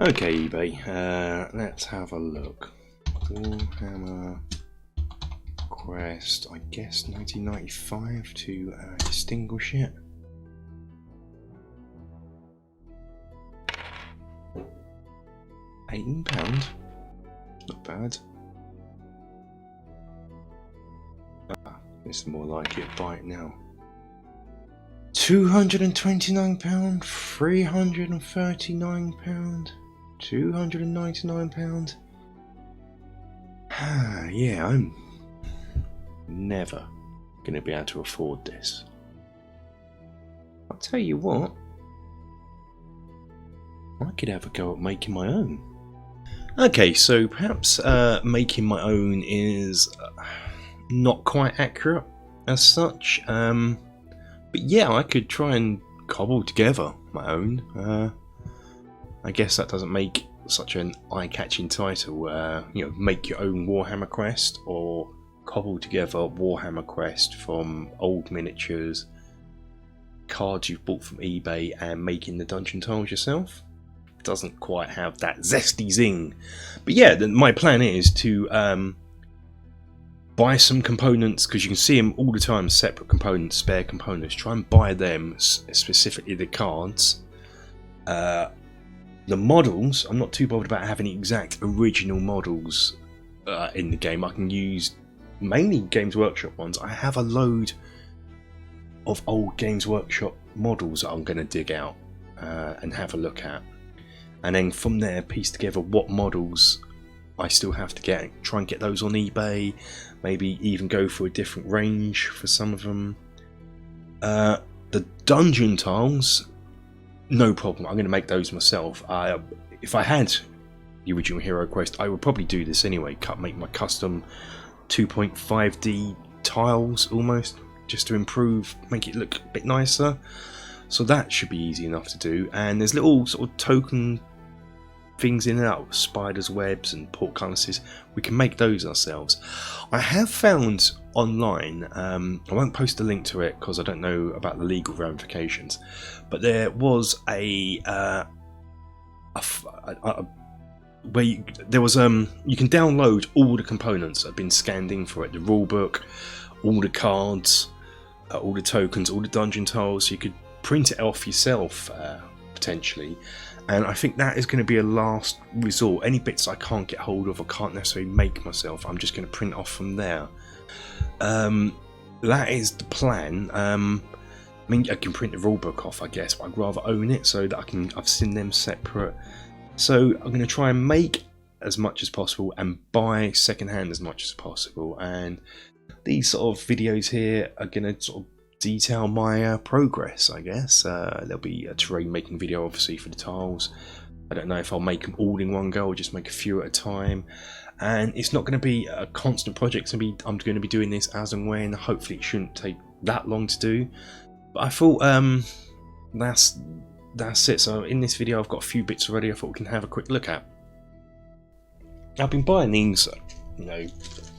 Okay, eBay, let's have a look. Warhammer Quest, I guess 1995 to distinguish it. £18, not bad. This is more like it, buy it now. £229, £339, £299. Yeah, I'm never going to be able to afford this. I'll tell you what, I could have a go at making my own. Okay, so perhaps making my own is not quite accurate as such, but yeah, I could try and cobble together my own. I guess that doesn't make such an eye-catching title, you know, make your own Warhammer Quest, or cobble together Warhammer Quest from old miniatures, cards you've bought from eBay, and making the dungeon tiles yourself. It doesn't quite have that zesty zing. But yeah, my plan is to buy some components, because you can see them all the time, separate components, spare components. Try and buy them, specifically the cards. The models, I'm not too bothered about having exact original models in the game. I can use mainly Games Workshop ones. I have a load of old Games Workshop models that I'm going to dig out and have a look at. And then from there, piece together what models I still have to get. Try and get those on eBay. Maybe even go for a different range for some of them. The dungeon tiles, no problem. I'm going to make those myself. If I had the original Hero Quest, I would probably do this anyway. Make my custom 2.5D tiles almost, just to improve, make it look a bit nicer. So that should be easy enough to do. And there's little sort of token things in it, spiders' webs and portcullises. We can make those ourselves. I have found online, I won't post a link to it because I don't know about the legal ramifications, but there was you can download all the components that have been scanned in for it, the rulebook, all the cards, all the tokens, all the dungeon tiles. So you could print it off yourself potentially, and I think that is going to be a last resort. Any bits I can't get hold of or can't necessarily make myself, I'm just going to print off from there. That is the plan. I mean, I can print the rulebook off, I guess, but I'd rather own it so that I've seen them separate. So I'm going to try and make as much as possible and buy secondhand as much as possible. And these sort of videos here are going to sort of detail my progress, I guess. There'll be a terrain making video obviously for the tiles. I don't know if I'll make them all in one go or just make a few at a time. And it's not going to be a constant project. I'm going to be doing this as and when. Hopefully it shouldn't take that long to do. But I thought that's it. So in this video I've got a few bits already I thought we can have a quick look at. I've been buying these, you know,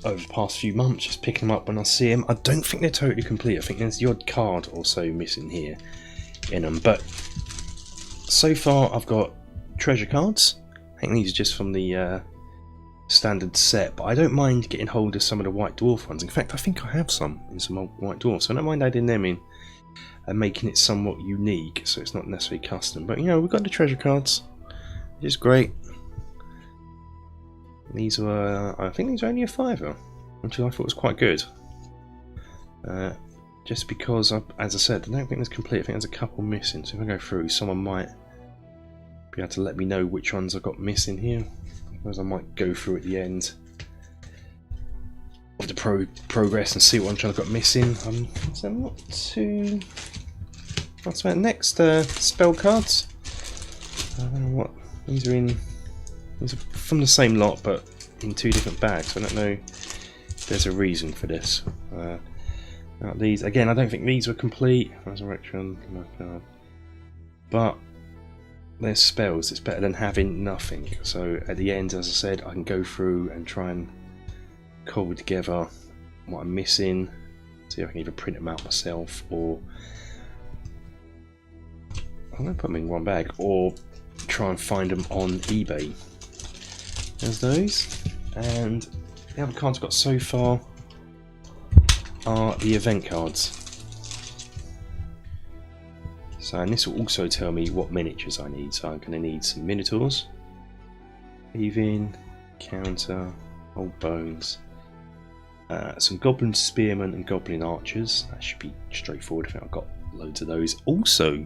over the past few months, just picking them up when I see them. I don't think they're totally complete. I think there's the odd card or so missing here in them. But so far I've got treasure cards. I think these are just from the standard set, but I don't mind getting hold of some of the White Dwarf ones. In fact, I think I have some in some old White Dwarf, so I don't mind adding them in and making it somewhat unique, so it's not necessarily custom. But you know, we've got the treasure cards, which is great. These were, I think these are only a £5, which I thought was quite good. Just because, as I said, I don't think it's complete. I think there's a couple missing, so if I go through, someone might be able to let me know which ones I got missing here. Otherwise I might go through at the end of the progress and see what ones I've got missing. So I'm not too... What's about next? Spell cards. I don't know what... These are from the same lot, but in two different bags. I don't know if there's a reason for this. These, again, I don't think these were complete. Resurrection, but they're spells. It's better than having nothing. So at the end, as I said, I can go through and try and cobble together what I'm missing. See if I can either print them out myself, or I'm going to put them in one bag, or try and find them on eBay. There's those, and the other cards I've got so far are the event cards. So, and this will also tell me what miniatures I need. So I'm going to need some Minotaurs, Thieving, Counter, Old Bones, some Goblin Spearmen and Goblin Archers. That should be straightforward. I think I've got loads of those. Also,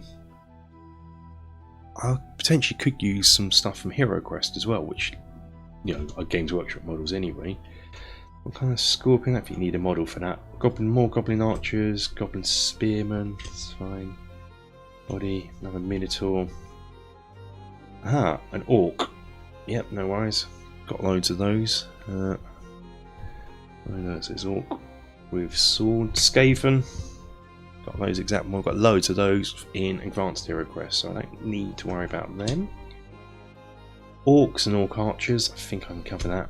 I potentially could use some stuff from Hero Quest as well, which, you know, are Games Workshop models anyway. What kind of Scorpion? I think you need a model for that. More Goblin Archers, Goblin Spearmen, that's fine. Body, another Minotaur. Aha, an Orc. Yep, no worries. Got loads of those. I know it says Orc with sword. Skaven. Got those exact ones. Got loads of those in Advanced Hero Quest, so I don't need to worry about them. Orcs and Orc Archers. I think I can cover that.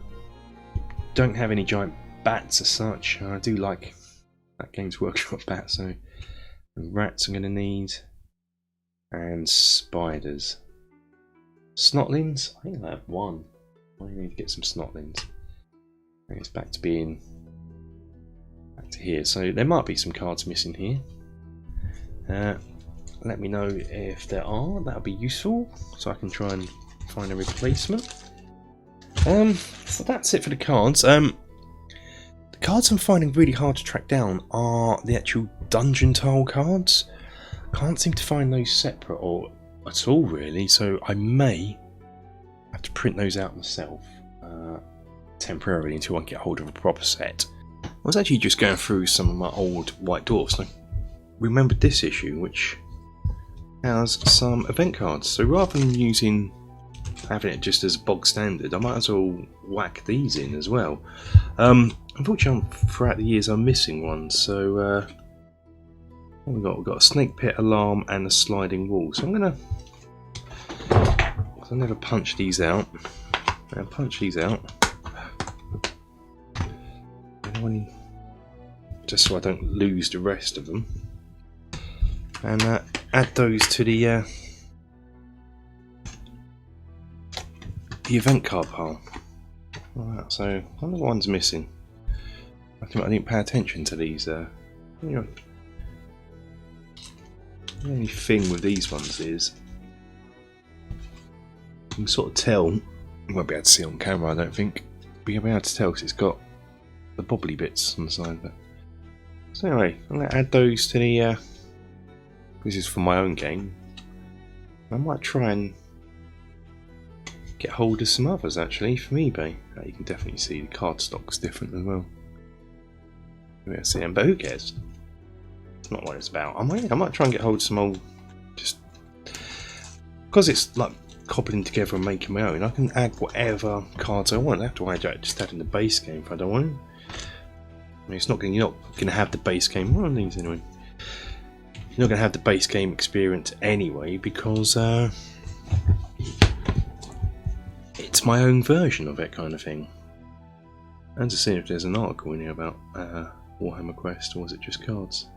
Don't have any giant bats as such. I do like that Games Workshop bat, so rats I'm going to need. And spiders. Snotlings? I think I have one. I need to get some snotlings. And it's back to being back to here. So there might be some cards missing here. Let me know if there are. That would be useful, so I can try and find a replacement. So that's it for the cards. The cards I'm finding really hard to track down are the actual dungeon tile cards. Can't seem to find those separate or at all really, so I may have to print those out myself temporarily until I can get hold of a proper set. I was actually just going through some of my old White Dwarfs and I remembered this issue, which has some event cards. So rather than having it just as bog standard, I might as well whack these in as well. Unfortunately, throughout the years I'm missing one, so what we've got a snake pit alarm and a sliding wall. So I'm gonna, I never punch these out. I'll punch these out, just so I don't lose the rest of them, and add those to the event card pile. Alright, so one of the ones missing. I didn't pay attention to these. You know, the only thing with these ones is you can sort of tell. You won't be able to see it on camera, I don't think, but you'll be able to tell because it's got the bobbly bits on the side of it. So anyway, I'm going to add those to the. This is for my own game. I might try and get hold of some others actually from eBay. You can definitely see the card stock's different as well. Maybe I'll see them, but who cares? It's not what it's about. I might try and get hold of some old, just because it's like cobbling together and making my own. I can add whatever cards I want. I have to just add in the base game if I don't want. I mean, you're not going to have the base game. One of these anyway. You're not going to have the base game experience anyway because it's my own version of it, kind of thing. And to see if there's an article in here about Warhammer Quest, or was it just cards?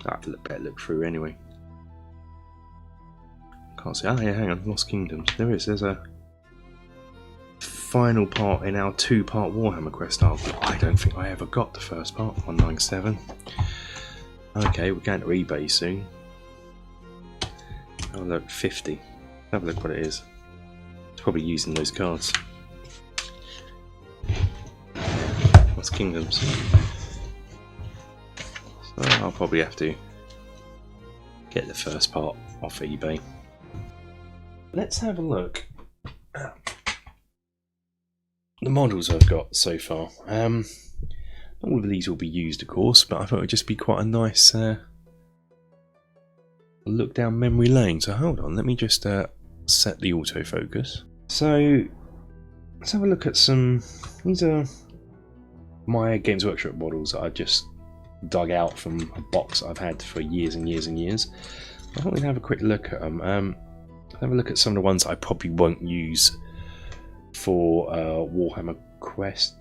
I have to better look through anyway. Can't see. Ah, yeah, hang on. Lost Kingdoms. There is. There's a final part in our 2-part Warhammer Quest article. I don't think I ever got the first part. 197. Okay, we're going to eBay soon. Oh look, 50. Have a look what it is. It's probably using those cards. Lost Kingdoms. So I'll probably have to get the first part off eBay. Let's have a look at the models I've got so far. Not all of these will be used, of course, but I thought it would just be quite a nice look down memory lane. So hold on, let me just set the autofocus. So let's have a look at some. These are my Games Workshop models that I just dug out from a box I've had for years and years and years. I thought we'd have a quick look at them. Have a look at some of the ones I probably won't use for Warhammer Quest.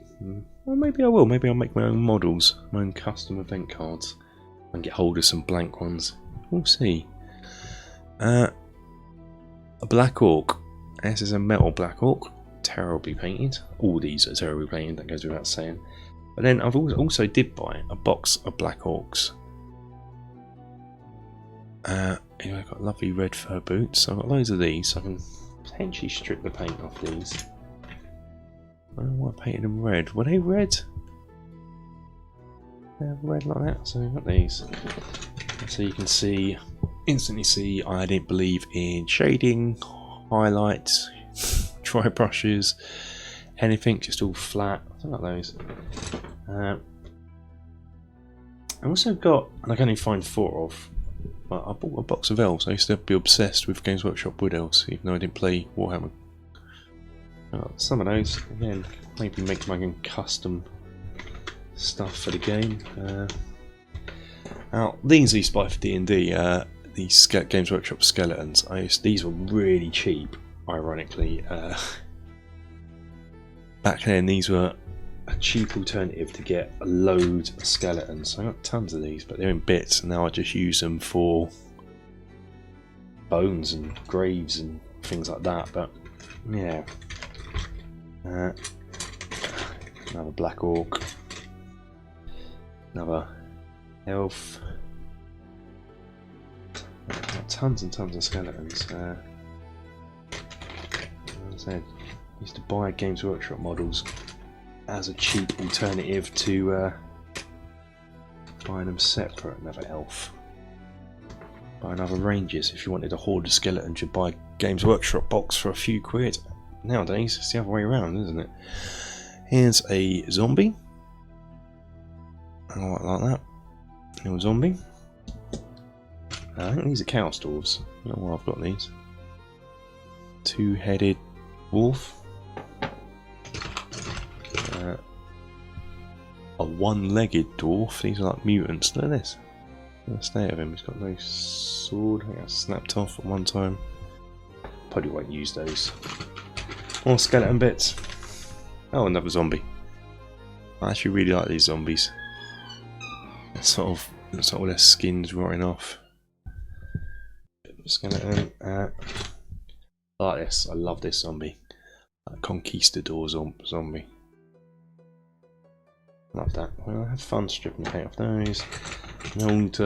Or maybe I will. Maybe I'll make my own models, my own custom event cards, and get hold of some blank ones. We'll see. A black orc. This is a metal black orc. Terribly painted. All these are terribly painted, that goes without saying. But then I've also did buy a box of black orcs. I've got lovely red fur boots. I've got loads of these, so I can potentially strip the paint off these. I don't know why I painted them red. Were they red? They're red like that, so we've got these. So you can see, instantly see, I didn't believe in shading, highlights, dry brushes, anything, just all flat. I like those. I also got, and I can only find 4 of, but I bought a box of elves. I used to be obsessed with Games Workshop Wood Elves, even though I didn't play Warhammer. Some of those, again, maybe make my own custom stuff for the game. Now, these I used to buy for D&D, these Games Workshop skeletons. These were really cheap, ironically. Back then, these were a cheap alternative to get a load of skeletons. So I got tons of these, but they're in bits, and now I just use them for bones and graves and things like that. But yeah. Another black orc, another elf, tons and tons of skeletons. As I said, I used to buy Games Workshop models as a cheap alternative to buying them separate. Another elf, buy another rangers. If you wanted a horde of skeletons, you'd buy a Games Workshop box for a few quid. Nowadays, it's the other way around, isn't it? Here's a zombie. I like that. Little zombie. I think these are cow dwarves. I don't know why I've got these. 2-headed wolf. A 1-legged dwarf. These are like mutants. Look at this. Look at the state of him. He's got no sword. I think that's snapped off at one time. Probably won't use those. More skeleton bits. Oh, another zombie. I actually really like these zombies. It's sort of their skins rotting off. Skeleton. I like this. I love this zombie. Conquistador zombie. Love that. Well, I had fun stripping the paint off those. An old,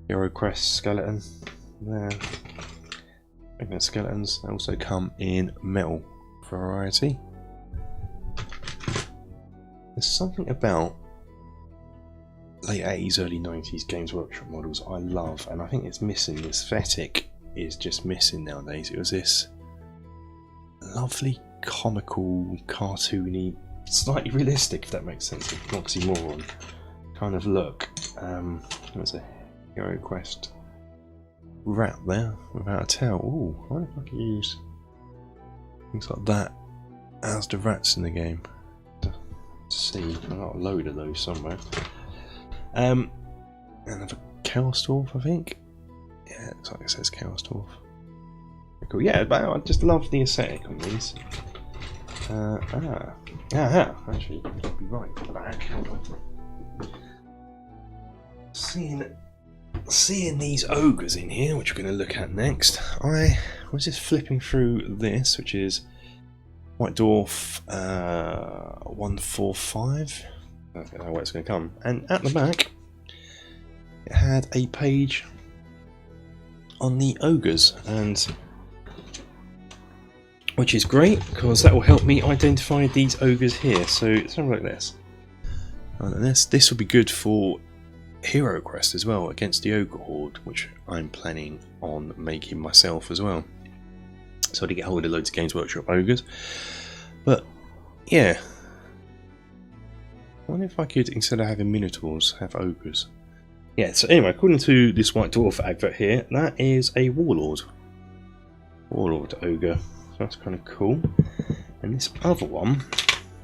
Hero Quest skeleton. There. Magnet skeletons also come in metal variety. There's something about late 80s, early 90s Games Workshop models I love, and I think it's missing. The aesthetic is just missing nowadays. It was this lovely, comical, cartoony, slightly realistic, if that makes sense, oxymoron kind of look. There's a Hero Quest rat there without a tail. Ooh, I wonder if I could use things like that as the rats in the game. Let's see, I've got a load of those somewhere. Another Chaos Dwarf, I think. Yeah, it looks like it says Chaos Dwarf. Cool. Yeah, but I just love the aesthetic on these. Actually, I'll be right back. Seeing these ogres in here, which we're going to look at next, I was just flipping through this, which is White Dwarf 145. I don't know where it's going to come. And at the back, it had a page on the ogres, and which is great because that will help me identify these ogres here. So something like this. And this will be good for Hero Quest as well, against the ogre horde, which I'm planning on making myself as well. So to get hold of loads of Games Workshop ogres. But yeah, I wonder if I could, instead of having minotaurs, have ogres. Yeah, so anyway, according to this White Dwarf advert here, that is a warlord. Warlord ogre. So that's kind of cool. And this other one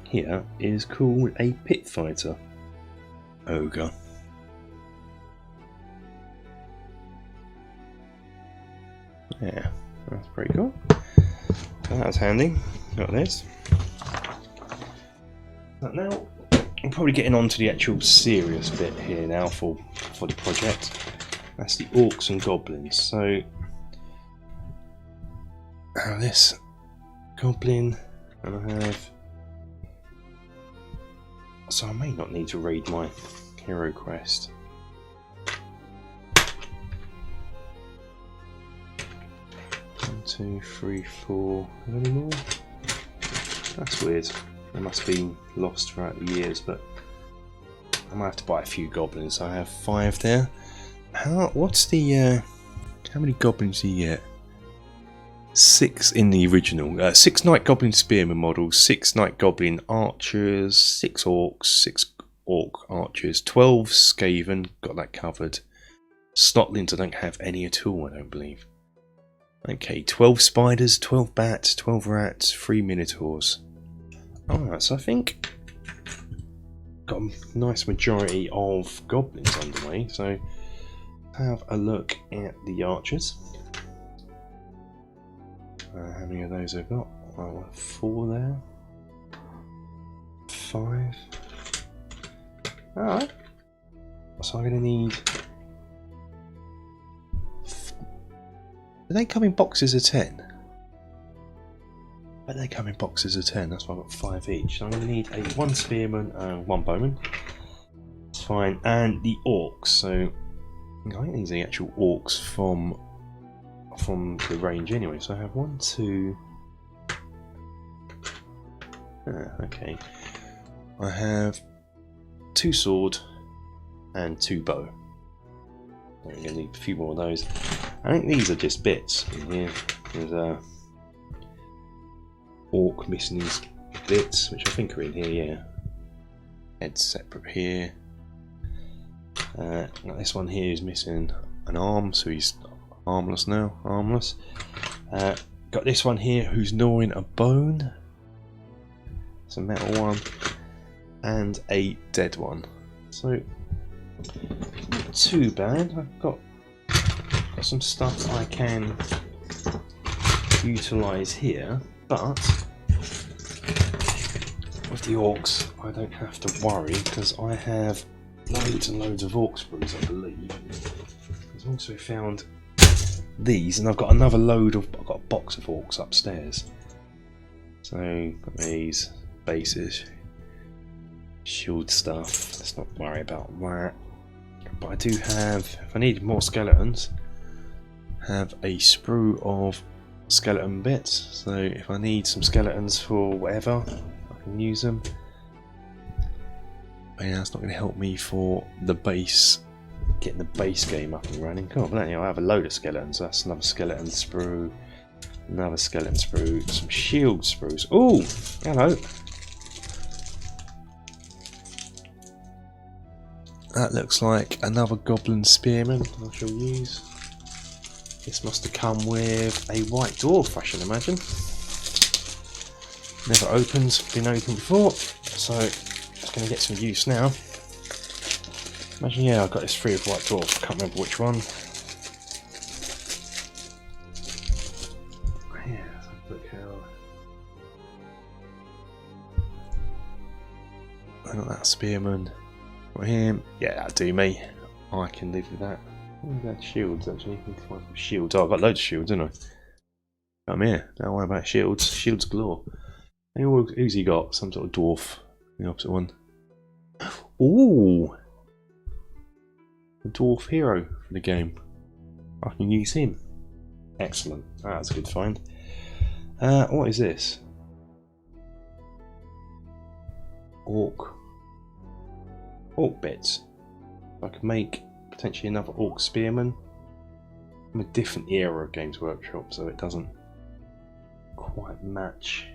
here is called a pit fighter ogre. Yeah, that's pretty cool. That was handy. Got this. But now I'm probably getting on to the actual serious bit here now for the project. That's the Orcs and Goblins. So this Goblin, and I have. So I may not need to raid my hero quest. 1, 2, 3, 4. Any more? That's weird. They must be lost throughout the years, but I might have to buy a few goblins. So I have 5 there. What's the how many goblins do you get? 6 in the original. 6 Night Goblin Spearman models, 6 Night Goblin Archers, 6 Orcs, 6 Orc Archers, 12 Skaven, got that covered. Snotlings I don't have any at all, I don't believe. Okay, 12 Spiders, 12 Bats, 12 Rats, 3 Minotaurs. Alright, so I think got a nice majority of Goblins underway, so have a look at the Archers. How many of those I've got? Well, 4 there. 5. Alright. So I'm going to need... Do they come in boxes of 10? But they come in boxes of 10, that's why I've got 5 each. So I'm going to need 1 Spearman and 1 Bowman. That's fine. And the Orcs. So I think these are the actual Orcs from the range anyway. So I have 1, 2... okay. I have 2 sword and 2 bow. I'm going to need a few more of those. I think these are just bits in here. There's a Orc missing these bits, which I think are in here, yeah. Head's separate here. This one here is missing an arm, so he's armless now. Armless. Got this one here who's gnawing a bone. It's a metal one. And a dead one. So, not too bad. I've got some stuff I can utilise here, but with the Orcs I don't have to worry because I have loads and loads of Orc sprues, I believe. I've also found these, and I've got another load of... I've got a box of Orcs upstairs. So, got these bases, shield stuff, let's not worry about that. But I do have, if I need more skeletons, have a sprue of skeleton bits. So if I need some skeletons for whatever, I can use them. But yeah, that's not going to help me for the base, getting the base game up and running. Cool, but anyway, I have a load of skeletons. That's another skeleton sprue, another skeleton sprue, some shield sprues. Oh, hello. That looks like another Goblin Spearman I shall use. This must have come with a White Dwarf, I should imagine. Never opened, been opened before, so it's going to get some use now. Imagine, yeah, I got this free of White Dwarf, can't remember which one. Yeah, look how... I got that Spearman. Him, yeah, that'll do me. I can live with that. What about shields actually? Need to find some shields. Oh, I've got loads of shields, haven't I? I'm here. Don't worry about shields. Shields galore. Who's he got? Some sort of dwarf. The opposite one. Ooh! The dwarf hero for the game. I can use him. Excellent. That's a good find. What is this? Orc bits. I could make potentially another Orc Spearman from a different era of Games Workshop, so it doesn't quite match.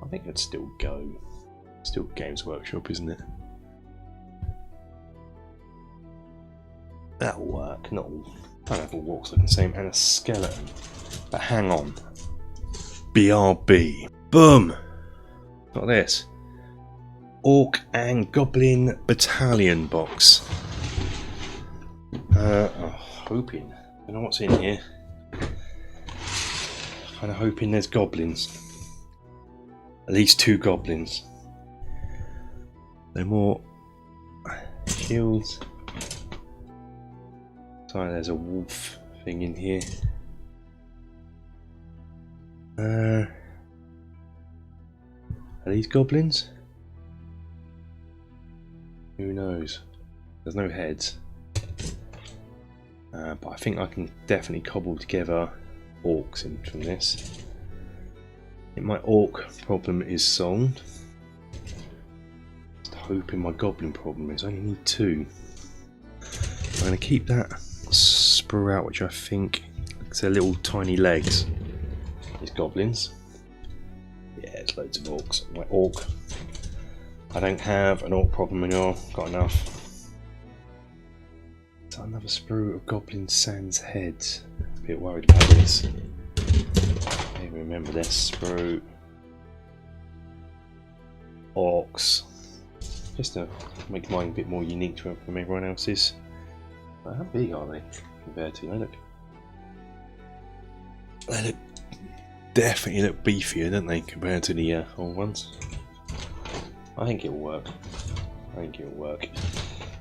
I think it'd still go. Still Games Workshop, isn't it? That'll work. Not all. I don't have all Orcs looking the same, and a skeleton. But hang on. BRB. Boom! Got this. Orc and Goblin Battalion box. Hoping. I don't know what's in here. Kind of hoping there's goblins. At least 2 goblins. No more shields. Sorry, there's a wolf thing in here. Are these goblins? Who knows? There's no heads. But I think I can definitely cobble together orcs in from this. I think my orc problem is solved. Just hoping my goblin problem is. I only need 2. I'm going to keep that sprue out, which I think looks their little tiny legs. These goblins. Yeah, it's loads of orcs. My orc. I don't have an orc problem anymore. Got enough. So another sprue of goblin sans heads. A bit worried about this. Maybe remember this sprue. Orcs. Just to make mine a bit more unique from everyone else's. But how big are they compared to? They look definitely look beefier, don't they, compared to the old ones? I think it'll work.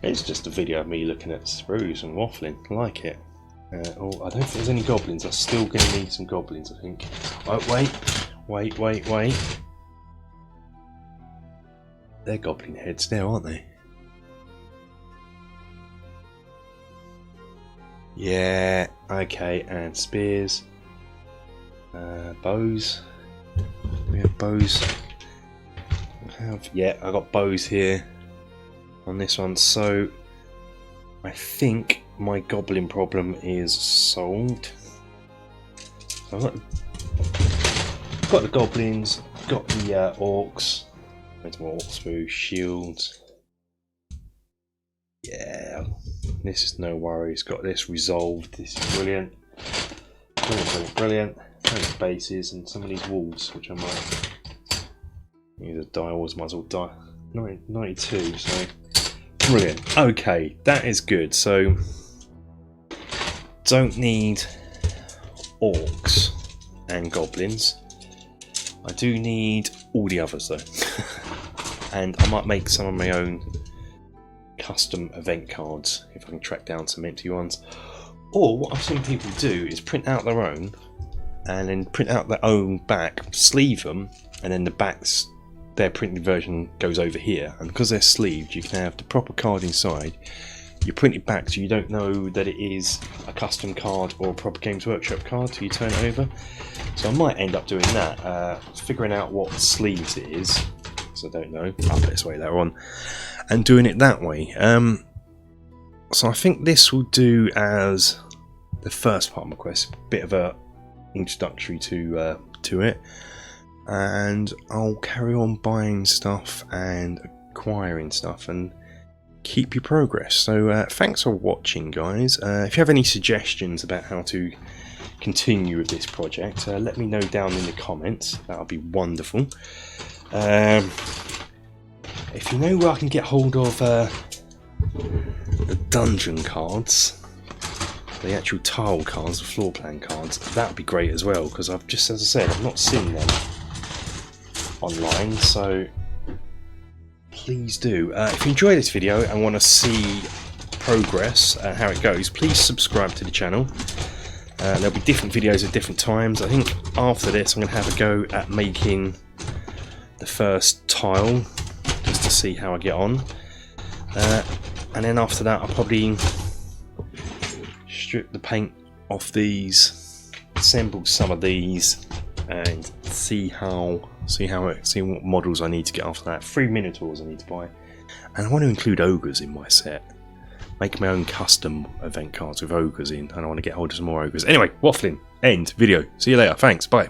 It's just a video of me looking at sprues and waffling. I like it. I don't think there's any goblins. I'm still going to need some goblins, I think. Oh, wait. They're goblin heads now, aren't they? Yeah, okay, and spears. Bows. We have bows. Yeah, I got bows here on this one, so I think my goblin problem is solved. So I've got the goblins, got the orcs. Where's my orcs through? Shields. Yeah, this is no worries. Got this resolved. This is brilliant. Brilliant. Those bases and some of these walls, which I might either die or might as well die. 92, so brilliant. Okay, that is good. So don't need orcs and goblins. I do need all the others though. And I might make some of my own custom event cards if I can track down some empty ones. Or what I've seen people do is print out their own and then print out their own back, sleeve them, and then the backs, their printed version goes over here, and because they're sleeved you can have the proper card inside. You print it back so you don't know that it is a custom card or a proper Games Workshop card till you turn it over. So I might end up doing that, figuring out what sleeves it is, because I don't know, I'll put this way later on, and doing it that way. So I think this will do as the first part of my quest, a bit of a introductory to it, and I'll carry on buying stuff and acquiring stuff and keep your progress. So thanks for watching, guys. If you have any suggestions about how to continue with this project, let me know down in the comments. That would be wonderful. If you know where I can get hold of the dungeon cards, the actual tile cards, the floor plan cards, that would be great as well, because I've just, as I said, I've not seen them online, so please do. If you enjoy this video and want to see progress and how it goes, please subscribe to the channel. There'll be different videos at different times. I think after this I'm going to have a go at making the first tile, just to see how I get on. And then after that I'll probably strip the paint off these, assemble some of these, and see what models I need to get after that. 3 Minotaurs I need to buy, and I want to include ogres in my set. Make my own custom event cards with ogres in, and I want to get hold of some more ogres. Anyway, waffling, end video. See you later. Thanks. Bye.